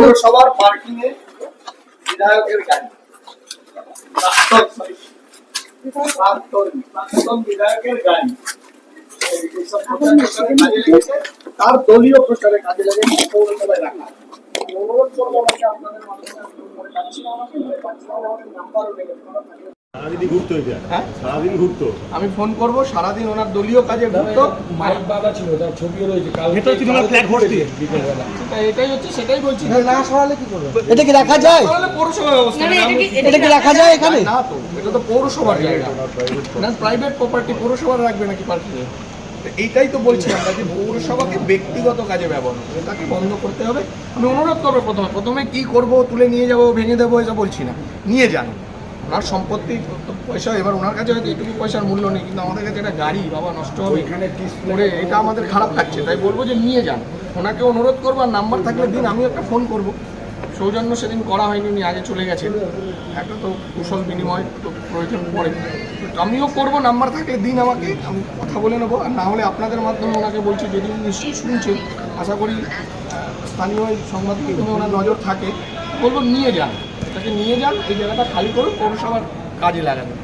পৌরসভার পার্কিং এ বিধায়কের গাড়ি প্রাক্তন বিধায়কের গাড়ি তার দলীয় প্রচারে কাজে লাগে পৌরসভায় রাখা। অনুরোধ করবো আপনাদের মাধ্যমে আমি ফোন করবো সারাদিন ওনার দলীয় কাজে ঘুরতো। এটাই হচ্ছে, সেটাই বলছি। এটা কি রাখা যায়? পৌরসভা ব্যবস্থা এটা কি রাখা যায় এখানে? না তো, এটা তো পৌরসভার জায়গা না, প্রাইভেট প্রপার্টি। পৌরসভা রাখবে নাকি পার্কিং? এইটাই তো বলছি আমরা যে পৌরসভাকে ব্যক্তিগত কাজে ব্যবহার করে তাকে বন্ধ করতে হবে। আমি অনুরোধ করবো প্রথমে কি করব, তুলে নিয়ে যাবো, ভেঙে দেবো, এসব বলছি না। নিয়ে যান ওনার সম্পত্তি পয়সা, এবার ওনার কাছে হয়তো এটুকু পয়সার মূল্য নেই, কিন্তু আমাদের কাছে একটা গাড়ি বাবা নষ্ট হবে এখানে করে, এটা আমাদের খারাপ লাগছে। তাই বলবো যে নিয়ে যান, ওনাকে অনুরোধ করবো। আর নাম্বার থাকলে দিন, আমিও একটা ফোন করবো। সৌজন্য সেদিন করা হয়নি, উনি আগে চলে গেছেন, একটা তো কুশল বিনিময় তো প্রয়োজন পড়ে। আমিও করবো, নাম্বার থাকলে দিন আমাকে, আমি কথা বলে নেবো। আর না হলে আপনাদের মাধ্যমে ওনাকে বলছি, যদি নিশ্চয়ই শুনছেন, আশা করি স্থানীয় সংবাদ মাধ্যমে ওনার নজর থাকে, বলবো নিয়ে যান, এটাকে নিয়ে যান, এই জায়গাটা খালি করুন, পৌরসভার কাজে লাগাবেন।